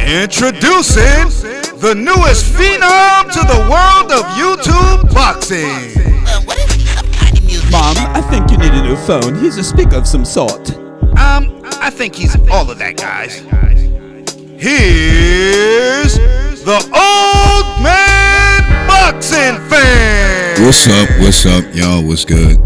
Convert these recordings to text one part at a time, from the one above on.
Introducing the newest phenom to the world of YouTube boxing. What is he? Some kind of musician? Mom, I think you need a new phone. He's a speaker of some sort. I think he's all of that, guys. Here's the old man boxing fan. What's up, y'all? What's good?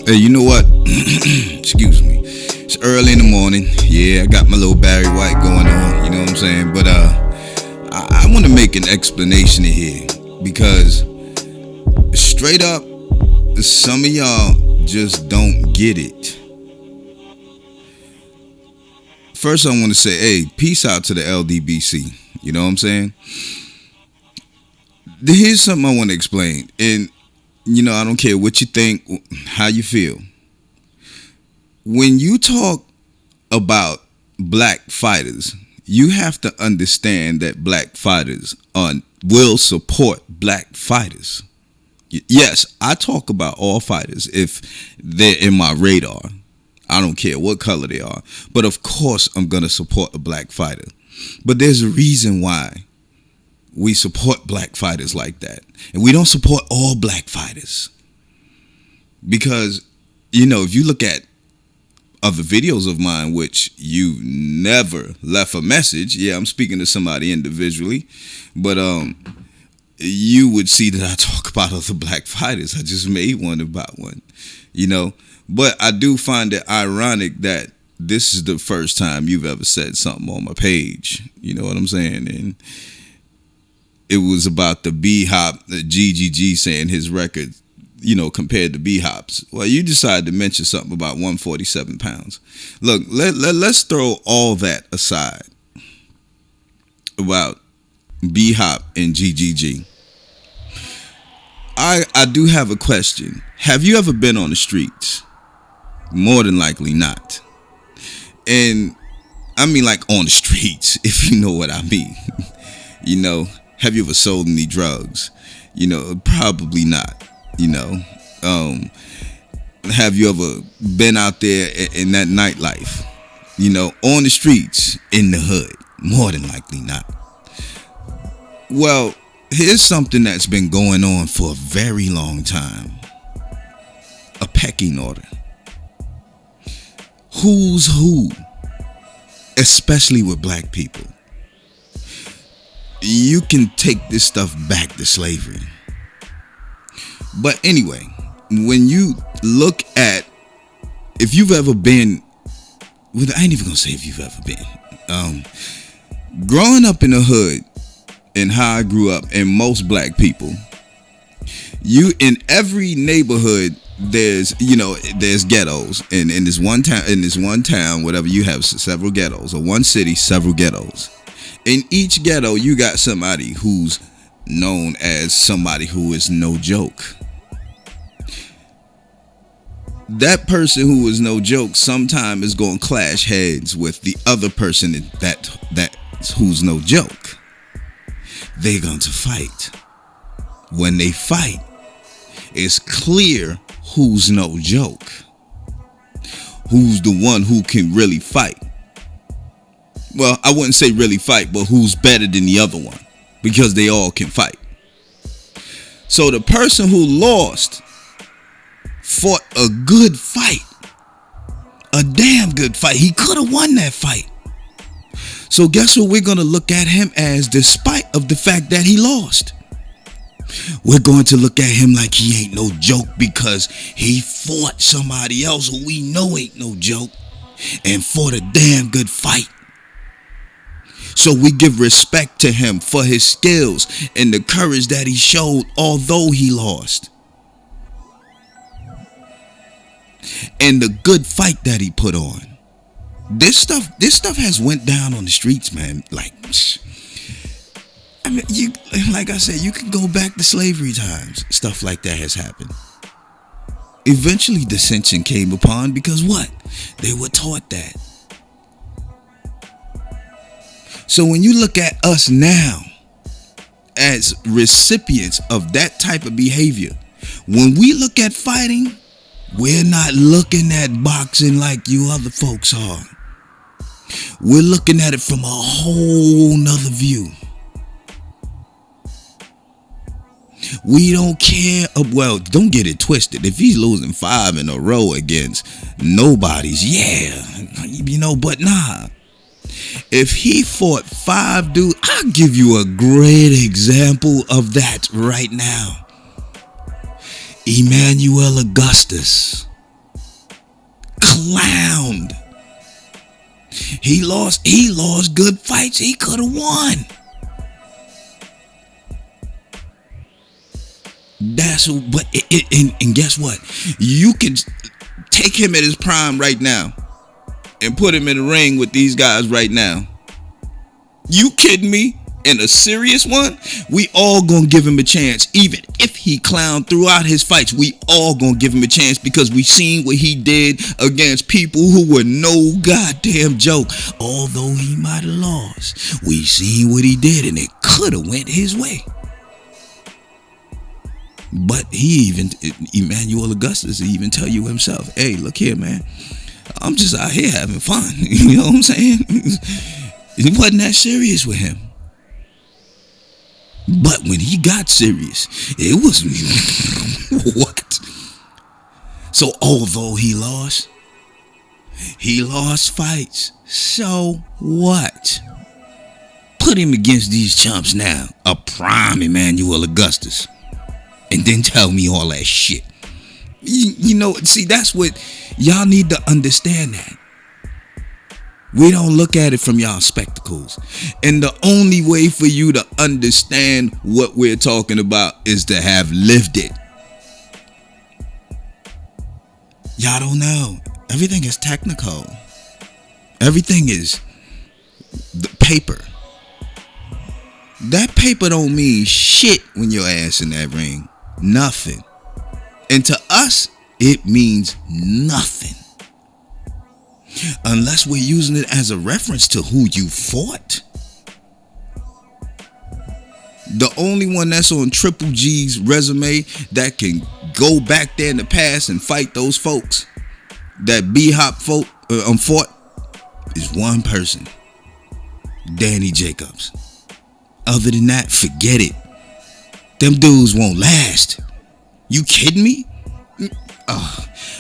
Hey, you know what? Excuse me. It's early in the morning. Yeah, I got my little Barry White going on. You know what I'm saying? But I want to make an explanation here because straight up, some of y'all just don't get it. First, I want to say, hey, peace out to the LDBC. You know what I'm saying? Here's something I want to explain. And, you know, I don't care what you think, how you feel. When you talk about black fighters, you have to understand that black fighters will support black fighters. Yes, I talk about all fighters if they're in my radar. I don't care what color they are. But of course, I'm going to support a black fighter. But there's a reason why we support black fighters like that. And we don't support all black fighters. Because, you know, if you look at other videos of mine, which you never left a message. Yeah, I'm speaking to somebody individually. But you would see that I talk about other black fighters. I just made one about one, you know. But I do find it ironic that this is the first time you've ever said something on my page. You know what I'm saying? And it was about the B-Hop, the GGG saying his record, you know, compared to B-Hop's. Well, you decided to mention something about 147 pounds. Look, let's throw all that aside about B-Hop and GGG. I do have a question. Have you ever been on the streets? More than likely not. And I mean like on the streets, if you know what I mean. You know, have you ever sold any drugs? You know, probably not. You know, have you ever been out there in that nightlife? You know, on the streets, in the hood? More than likely not. Well, here's something that's been going on for a very long time. A pecking order. Who's who? Especially with black people. You can take this stuff back to slavery. But anyway, when you look at, if you've ever been, well, I ain't even gonna say if you've ever been, growing up in the hood and how I grew up, and most black people, you in every neighborhood, there's ghettos, and in this one town, whatever, you have several ghettos, or one city, several ghettos. In each ghetto, you got somebody who's known as somebody who is no joke. That person who is no joke sometime is going to clash heads with the other person that who's no joke. They're going to fight. When they fight, it's clear who's no joke. Who's the one who can really fight. Well, I wouldn't say really fight, but who's better than the other one. Because they all can fight. So the person who lost fought a good fight. A damn good fight. He could have won that fight. So guess what we're going to look at him as, despite of the fact that he lost? We're going to look at him like he ain't no joke because he fought somebody else who we know ain't no joke and fought a damn good fight. So we give respect to him for his skills and the courage that he showed, although he lost. And the good fight that he put on. This stuff has went down on the streets, man. Like, I mean, like I said, you can go back to slavery times. Stuff like that has happened. Eventually dissension came upon because what? They were taught that. So when you look at us now as recipients of that type of behavior, when we look at fighting, we're not looking at boxing like you other folks are. We're looking at it from a whole nother view. We don't care. Well, don't get it twisted. If he's losing 5 in a row against nobodies, yeah, but nah. If he fought 5 dudes, I'll give you a great example of that right now. Emmanuel Augustus. Clowned. He lost good fights he could have won. And guess what? You can take him at his prime right now and put him in the ring with these guys right now. You kidding me? In a serious one, we all gonna give him a chance. Even if he clowned throughout his fights, we all gonna give him a chance because we seen what he did against people who were no goddamn joke. Although he might have lost, we seen what he did and it could have went his way. But Emmanuel Augustus even tell you himself, hey, look here, man. I'm just out here having fun. You know what I'm saying? It wasn't that serious with him. But when he got serious, it was what? So although he lost fights. So what? Put him against these chumps now. A prime Emmanuel Augustus. And then tell me all that shit. See, that's what y'all need to understand that. We don't look at it from y'all spectacles. And the only way for you to understand what we're talking about is to have lived it. Y'all don't know. Everything is technical. Everything is the paper. That paper don't mean shit when your ass in that ring. Nothing. And to us, it means nothing. Unless we're using it as a reference to who you fought. The only one that's on Triple G's resume that can go back there in the past and fight those folks that B-Hop fought is one person. Danny Jacobs. Other than that, forget it. Them dudes won't last. You kidding me?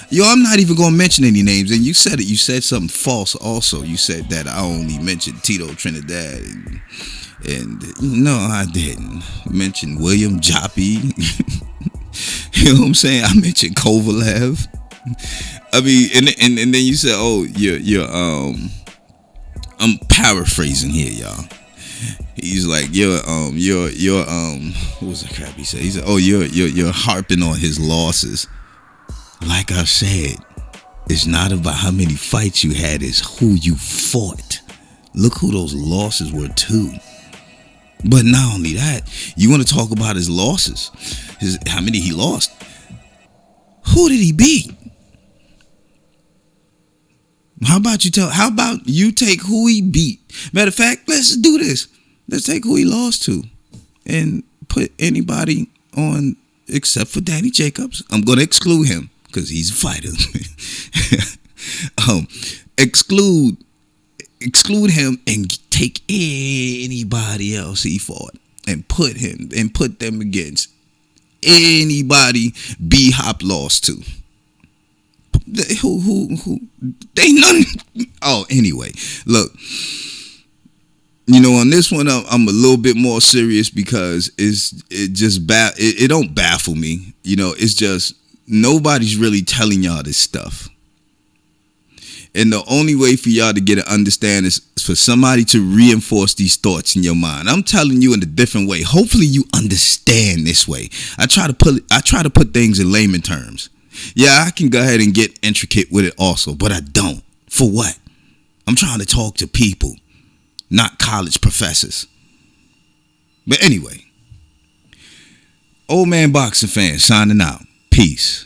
Yo, I'm not even gonna mention any names. And you said it. You said something false also. You said that I only mentioned Tito Trinidad. And no, I didn't. Mention William Joppy. You know what I'm saying? I mentioned Kovalev. I mean, and then you said, oh, you're I'm paraphrasing here, y'all. He's like, you're what was the crap he said? He said, oh, you're harping on his losses. Like I said, it's not about how many fights you had, it's who you fought. Look who those losses were too. But not only that, you want to talk about his losses, how many he lost. Who did he beat? How about you take who he beat? Matter of fact, let's do this. Let's take who he lost to and put anybody on except for Danny Jacobs. I'm going to exclude him because he's a fighter. Exclude him and take anybody else he fought and put them against anybody B-Hop lost to. Who they none. Oh, anyway, look. On this one, I'm a little bit more serious because it don't baffle me. It's just nobody's really telling y'all this stuff. And the only way for y'all to get an understand is for somebody to reinforce these thoughts in your mind. I'm telling you in a different way. Hopefully you understand this way. I try to put things in layman terms. Yeah, I can go ahead and get intricate with it also, but I don't. For what? I'm trying to talk to people, not college professors. But anyway, Old Man Boxing Fan signing out. Peace.